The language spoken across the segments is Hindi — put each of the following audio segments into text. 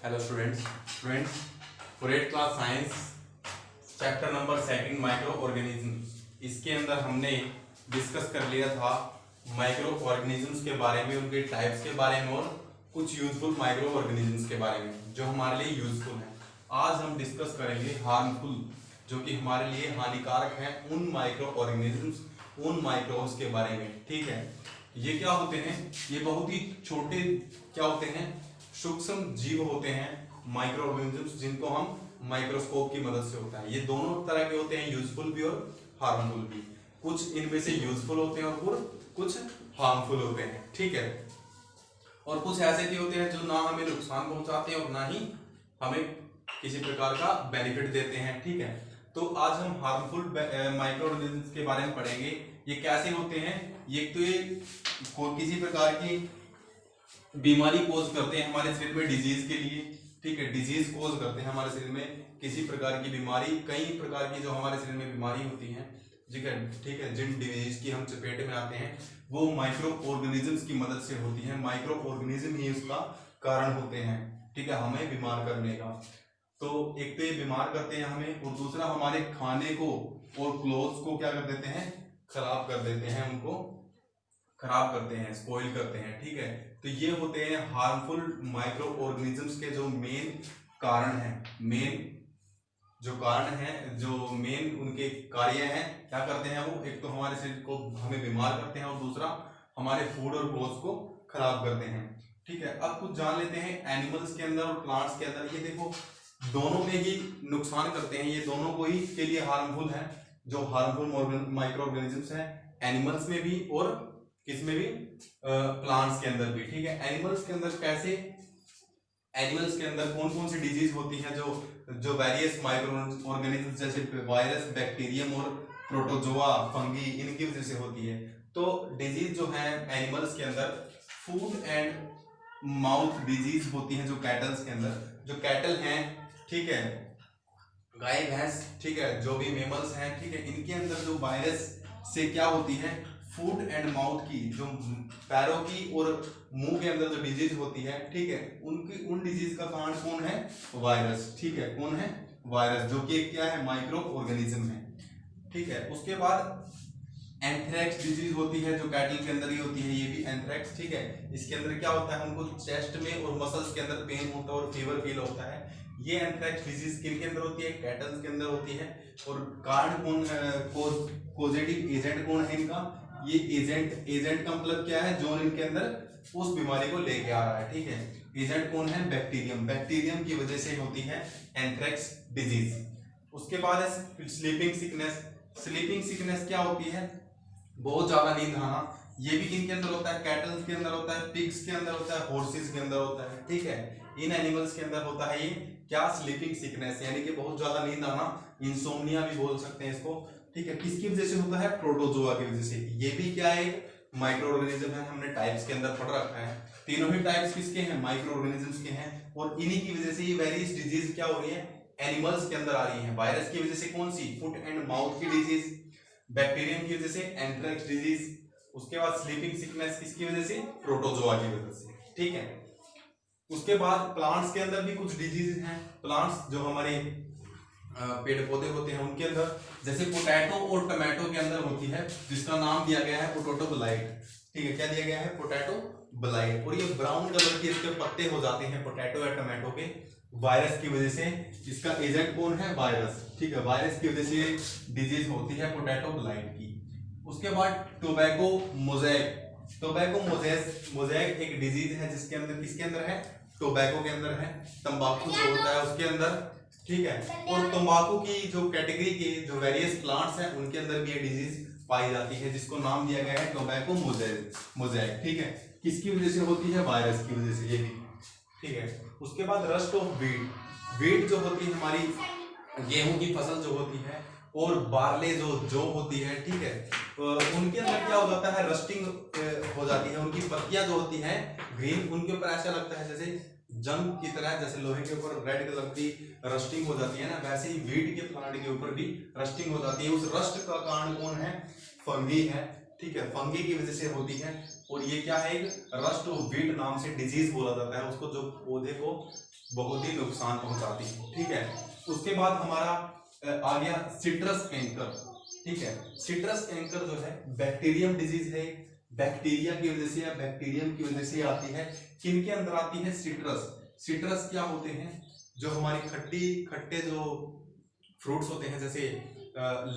Hello students for 8th class science chapter number 2 micro organism. इसके अंदर हमने डिस्कस कर लिया था माइक्रो ऑर्गेनिजम्स के बारे में, उनके टाइप्स के बारे में और कुछ यूजफुल माइक्रो ऑर्गेनिजम्स के बारे में जो हमारे लिए यूजफुल हैं। आज हम डिस्कस करेंगे हार्मफुल, जो कि हमारे लिए हानिकारक हैं, उन माइक्रो ऑर्गेनिजम्स, उन माइक्रोब्स के बारे में। ठीक है, ये क्या होते हैं? ये बहुत ही छोटे क्या होते हैं? सूक्ष्म जीव होते हैं, माइक्रो ऑर्गेनिजम्स, जिनको हम माइक्रोस्कोप की मदद से होता है। ये दोनों तरह के होते हैं, यूजफुल भी और हार्मफुल भी। कुछ इनमें से यूजफुल होते हैं और कुछ हार्मफुल होते हैं। ठीक है, और कुछ ऐसे भी होते हैं जो ना हमें नुकसान पहुंचाते हैं और ना ही हमें किसी प्रकार का बेनिफिट देते हैं। ठीक है, तो आज हम हार्मफुल माइक्रो ऑर्गेनिजम्स के बारे में पढ़ेंगे। ये कैसे होते हैं? ये तो ये किसी प्रकार की बीमारी कोज करते हैं हमारे शरीर में, डिजीज के लिए। ठीक है, डिजीज कोज करते हैं हमारे शरीर में किसी प्रकार की बीमारी, कई प्रकार की जो हमारे शरीर में बीमारी होती है। ठीक है, जिन डिजीज की हम चपेट में आते हैं वो माइक्रो ऑर्गेनिजम्स की मदद से होती है। माइक्रो ऑर्गेनिज्म ही उसका कारण होते हैं। ठीक है, हमें बीमार करने का। तो एक तो ये बीमार करते हैं हमें, और दूसरा हमारे खाने को और क्लोथ्स को क्या कर देते हैं? खराब कर देते हैं, उनको खराब करते हैं, स्पॉइल करते हैं। ठीक है, तो ये होते हैं हार्मफुल माइक्रो ऑर्गेनिजम्स के जो मेन कारण हैं। मेन जो कारण है, जो मेन उनके कार्य हैं, क्या करते हैं वो? एक तो हमारे शरीर को हमें बीमार करते हैं और दूसरा हमारे फूड और क्लोथ्स को खराब करते हैं। ठीक है, अब कुछ जान लेते हैं एनिमल्स के अंदर और प्लांट्स के अंदर। ये देखो, दोनों में ही नुकसान करते हैं, ये दोनों को ही के लिए हार्मफुल है। जो हार्मफुल माइक्रो ऑर्गेनिजम्स हैं एनिमल्स में भी और किसमें भी? प्लांट्स के अंदर भी। ठीक है, एनिमल्स के अंदर कैसे? एनिमल्स के अंदर कौन कौन सी डिजीज होती है जो वेरियस माइक्रो ऑर्गेनिज्म जैसे वायरस, बैक्टीरियम और प्रोटोजोआ, फंगी, इनकी वजह से होती है। तो डिजीज जो है एनिमल्स के अंदर फूड एंड माउथ डिजीज होती है, जो कैटल्स के अंदर, जो कैटल हैं, ठीक है, गाय भैंस, ठीक है, जो भी मेमल्स हैं, ठीक है, इनके अंदर जो वायरस से क्या होती है? फूड एंड माउथ की, जो पैरों की और मुंह के अंदर जो डिजीज होती है, ठीक है, उन डिजीज का कारण कौन है? वायरस। ठीक है, कौन है? वायरस, जो कि क्या है? माइक्रो ऑर्गेनिज्म है। ठीक है, उसके बाद एंथ्रेक्स डिजीज होती है, जो कैटल के अंदर ही होती है, ये भी एंथ्रेक्स। ठीक है, इसके अंदर क्या होता है? उनको चेस्ट में और मसल्स के अंदर पेन होता है और फीवर फील होता है। ये एंथ्रेक्स डिजीज किन के अंदर होती है? कैटल्स के अंदर होती है। और कारण कौन, कोजेटिव एजेंट कौन है इनका? ये एजेंट का मतलब क्या है? जो इनके अंदर उस बीमारी को लेके आ रहा है। ठीक है, एजेंट कौन है? बैक्टीरियम की वजह से होती है एंथ्रेक्स डिजीज। उसके बाद है स्लीपिंग सिकनेस क्या होती है? बहुत ज्यादा नींद आना। ये भी किन के अंदर होता है? कैटल्स के अंदर होता है, पिग्स के अंदर होता है, हॉर्सेस के अंदर होता है। ठीक है, इन एनिमल्स के अंदर होता है ये क्या? स्लीपिंग सिकनेस, यानी कि बहुत ज्यादा नींद आना, इंसोम्निया भी बोल सकते हैं इसको। ठीक है, किसकी वजह से होता है? प्रोटोजोआ की वजह से। ये भी क्या है? माइक्रो ऑर्गेनिज्म है, हमने टाइप्स के अंदर पढ़ रखा है। तीनों ही टाइप्स किसके हैं? माइक्रो ऑर्गेनिजम्स के हैं, और इन्हीं की वजह से ये वेरियस डिजीज क्या हो रही है? एनिमल्स के अंदर आ रही है। वायरस की वजह से कौन सी? फुट एंड माउथ की डिजीज। बैक्टीरियम की वजह से एंथ्रेक्स डिजीज। उसके बाद स्लीपिंग सिकनेस किसकी वजह से? प्रोटोजोआ की वजह से। ठीक है, उसके बाद प्लांट्स के अंदर भी कुछ डिजीज हैं। प्लांट्स जो हमारे पेड़ पौधे होते हैं उनके अंदर, जैसे पोटैटो और टमाटो के अंदर होती है, जिसका नाम दिया गया है पोटैटो ब्लाइट। ठीक है, क्या दिया गया है? Potato blight. और ये ब्राउन कलर के इसके पत्ते हो जाते हैं पोटैटो या टमाटो के, वायरस की वजह से। इसका एजेंट कौन है? वायरस। ठीक है, वायरस की वजह से डिजीज होती है पोटैटो ब्लाइट की। उसके बाद टोबैको मोज़ेक एक डिजीज है, जिसके अंदर किसके अंदर है? टोबैको के अंदर है, तंबाकू जो होता है उसके अंदर। ठीक है, और तंबाकू की जो कैटेगरी के जो वेरियस प्लांट्स हैं उनके अंदर भी ये डिजीज पाई जाती है, जिसको नाम दिया गया है टोबैको मोज़ेक। ठीक है, किसकी वजह से होती है? वायरस की वजह से, ये भी। ठीक है, उसके बाद रस्ट ऑफ वीट जो होती है हमारी गेहूं की फसल जो होती है, और बार्ले जो होती है, ठीक है, उनके अंदर क्या हो जाता है? रस्टिंग हो जाती है। उनकी पत्तियां जो होती हैं ग्रीन, उनके ऊपर ऐसा लगता है जैसे जंग की तरह, जैसे लोहे के ऊपर रेड कलर की रस्टिंग हो जाती है ना, वैसे ही वीट के प्लांट के ऊपर भी रस्टिंग हो जाती है। उस रस्ट का कारण कौन है? फंगी है। ठीक है, फंगी की वजह से होती है। और ये क्या है, एक रस्ट ऑफ वीट नाम से डिजीज बोला जाता है उसको, जो पौधे को बहुत ही नुकसान पहुंचाती है। ठीक है, उसके बाद हमारा आ गया सिट्रस कैंकर। ठीक है, सिट्रस कैंकर जो है बैक्टीरियम डिजीज है, बैक्टीरिया की वजह से या बैक्टीरियम की वजह से आती है। किनके अंदर आती है, सिट्रस। सिट्रस क्या होते हैं, जो हमारी खट्टे जो फ्रूट्स होते हैं, जैसे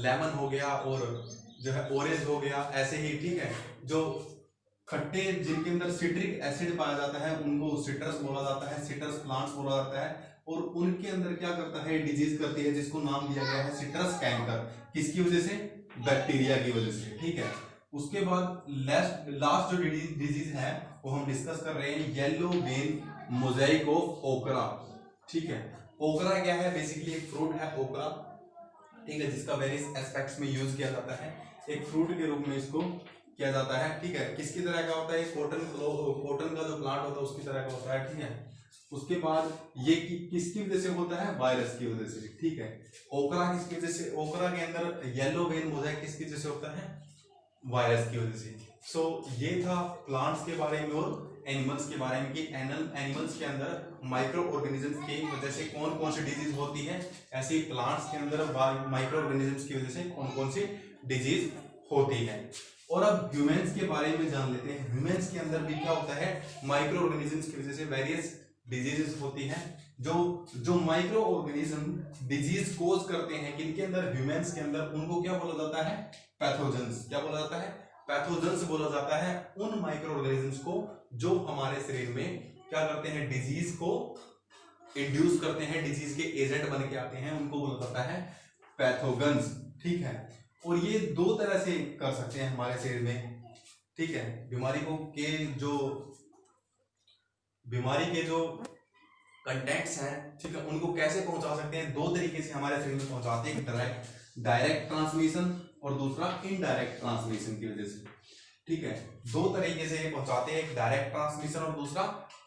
लेमन हो गया और जो है ऑरेंज हो गया, ऐसे ही। ठीक है, जो खट्टे जिनके अंदर सिट्रिक एसिड पाया जाता है उनको सिट्रस बोला जाता है, सिट्रस प्लांट्स बोला जाता है। और उनके अंदर क्या करता है, डिजीज करती है, जिसको नाम दिया गया है सिट्रस कैंकर। किसकी वजह से, बैक्टीरिया की वजह से। ठीक है, उसके बाद लास्ट जो डिजीज है वो हम डिस्कस कर रहे हैं, येलो वेन मोजाइक ऑफ ओकरा। ठीक है, ओकरा क्या है, बेसिकली एक फ्रूट है ओकरा। ठीक है, जिसका वेरियस एस्पेक्ट्स में यूज किया जाता है, एक फ्रूट के रूप में इसको किया जाता है। ठीक है, किसकी तरह का होता है, कॉटन का जो प्लांट होता है उसकी तरह का होता है। ठीक है, उसके बाद ये किसकी वजह से होता है, वायरस की वजह से। ठीक है, ओकरा किसकी वजह से, ओकरा के अंदर येलो वेन मोजाइक किसकी वजह से होता है, वायरस की वजह से। सो ये था प्लांट्स के बारे में और एनिमल्स के बारे में कि एनिमल्स के अंदर माइक्रो ऑर्गेनिजम्स की वजह से कौन कौन सी डिजीज होती है, ऐसे ही प्लांट्स के अंदर माइक्रो ऑर्गेनिजम्स की वजह से कौन कौन सी डिजीज होती है। और अब ह्यूमंस के बारे में जान लेते हैं। ह्यूमंस के अंदर भी क्या होता है, माइक्रो ऑर्गेनिजम्स की वजह से वेरियस डिजीजेस होती हैं। जो माइक्रो ऑर्गेनिज्म डिजीज कोज करते हैं किनके अंदर, ह्यूमंस के अंदर, उनको क्या बोला जाता है, पैथोजेंस। क्या बोला जाता है, पैथोजेंस बोला जाता है उन माइक्रो ऑर्गेनिजम्स को जो हमारे शरीर में क्या करते हैं, डिजीज को इंड्यूस करते हैं, डिजीज के एजेंट बन के आते हैं, उनको बोला जाता है पैथोजेंस। ठीक है, और ये दो तरह से कर सकते हैं हमारे शरीर में। ठीक है, बीमारी के जो कंटेंट्स हैं, ठीक है, उनको कैसे पहुंचा सकते हैं, दो तरीके से हमारे शरीर में पहुंचाते हैं, डायरेक्ट ट्रांसमिशन और दूसरा इनडायरेक्ट ट्रांसमिशन की वजह से। ठीक है, दो तरीके से ये पहुंचाते हैं, एक डायरेक्ट ट्रांसमिशन और दूसरा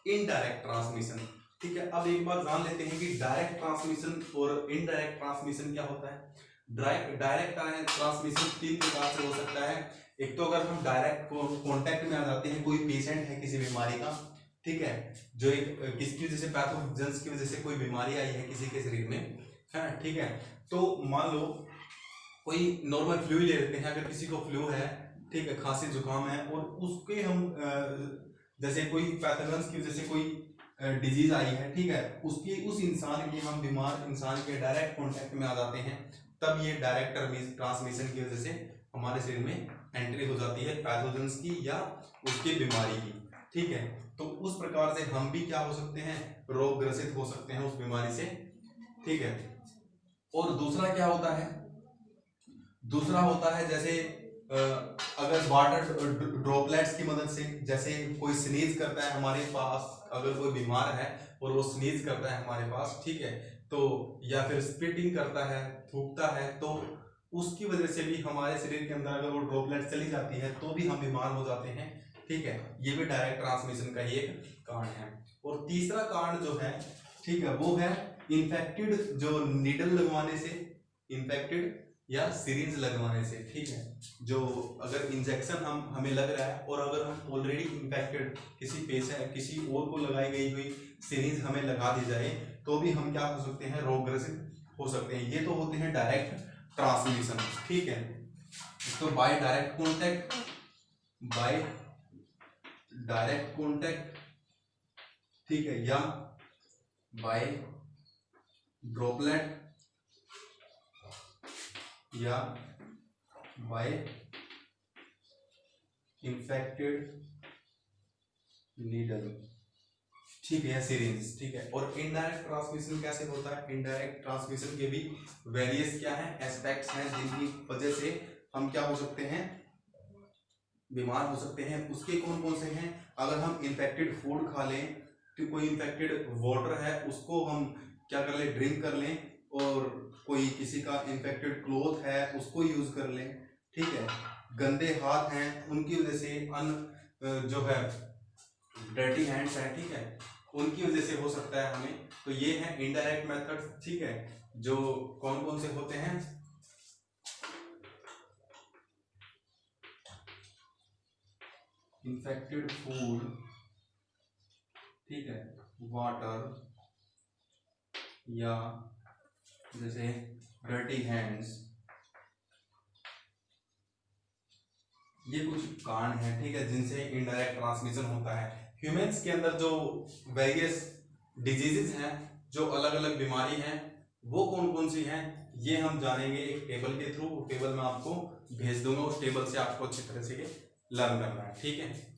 इनडायरेक्ट ट्रांसमिशन। ठीक है, अब एक बार जान लेते हैं कि डायरेक्ट ट्रांसमिशन और इनडायरेक्ट ट्रांसमिशन क्या होता है। डायरेक्ट ट्रांसमिशन तीन प्रकार से हो सकता है। एक तो अगर हम डायरेक्ट कॉन्टेक्ट में आ जाते हैं, कोई पेशेंट है किसी बीमारी का, ठीक है, जो एक किसकी वजह से, पैथोजेंस की वजह से कोई बीमारी आई है किसी के शरीर में, है। ठीक है, तो मान लो कोई नॉर्मल फ्लू ले लेते हैं, अगर किसी को फ्लू है, ठीक है, खांसी जुकाम है, और उसके हम जैसे कोई पैथोजेंस की वजह से कोई डिजीज आई है, ठीक है, उस इंसान की, हम बीमार इंसान के डायरेक्ट कांटेक्ट में आ जाते हैं, तब ये डायरेक्ट ट्रांसमिशन की वजह से हमारे शरीर में एंट्री हो जाती है पैथोजेंस की या उसकी बीमारी की। ठीक है, तो उस प्रकार से हम भी क्या हो सकते हैं, रोग ग्रसित हो सकते हैं उस बीमारी से। ठीक है, और दूसरा क्या होता है, दूसरा होता है जैसे अगर वाटर ड्रॉपलेट्स की मदद से, जैसे कोई स्नीज करता है हमारे पास, अगर कोई बीमार है और वो स्नीज करता है हमारे पास, ठीक है, तो या फिर स्पिटिंग करता है, थूकता है, तो उसकी वजह से भी हमारे शरीर के अंदर अगर वो ड्रॉपलेट चली जाती है तो भी हम बीमार हो जाते हैं। ठीक है, ये भी डायरेक्ट ट्रांसमिशन का ही एक कारण है। और तीसरा कारण जो है, ठीक है, वो है इन्फेक्टेड, जो नीडल लगवाने से, इन्फेक्टेड या सिरिंज लगवाने से। ठीक है, जो अगर इंजेक्शन हमें लग रहा है और अगर हम ऑलरेडी इन्फेक्टेड किसी पेशेंट, किसी और को लगाई गई हुई सिरिंज हमें लगा दी जाए, तो भी हम क्या हो सकते हैं, रोग ग्रसित हो सकते हैं। ये तो होते हैं डायरेक्ट ट्रांसमिशन। ठीक है, तो बाय डायरेक्ट कॉन्टैक्ट, ठीक है, या बाय ड्रॉपलेट या बाय इन्फेक्टेड नीडल, ठीक है, या सिरिंज। ठीक है, और इनडायरेक्ट ट्रांसमिशन कैसे होता है, इनडायरेक्ट ट्रांसमिशन के भी वेरियस क्या है, एस्पेक्ट्स हैं, जिनकी वजह से हम क्या हो सकते हैं, बीमार हो सकते हैं। उसके कौन कौन से हैं, अगर हम इन्फेक्टेड फूड खा लें, तो कोई इन्फेक्टेड वाटर है उसको हम क्या कर लें, ड्रिंक कर लें, और कोई किसी का इन्फेक्टेड क्लोथ है उसको यूज कर लें। ठीक है, गंदे हाथ हैं उनकी वजह से, जो है डर्टी हैंड्स है, ठीक है, उनकी वजह से हो सकता है हमें। तो ये है इनडायरेक्ट मेथड। ठीक है, जो कौन कौन से होते हैं, इन्फेक्टेड फूड, ठीक है, वाटर या जैसे डर्टी हैंड्स, ये कुछ कारण है, ठीक है, जिनसे इनडायरेक्ट ट्रांसमिशन होता है। ह्यूमंस के अंदर जो वेरियस डिजीजेस हैं, जो अलग अलग बीमारी हैं, वो कौन कौन सी हैं, ये हम जानेंगे एक टेबल के थ्रू। टेबल में आपको भेज दूंगा, उस टेबल से आपको अच्छी तरह से लर्न करना है, ठीक है।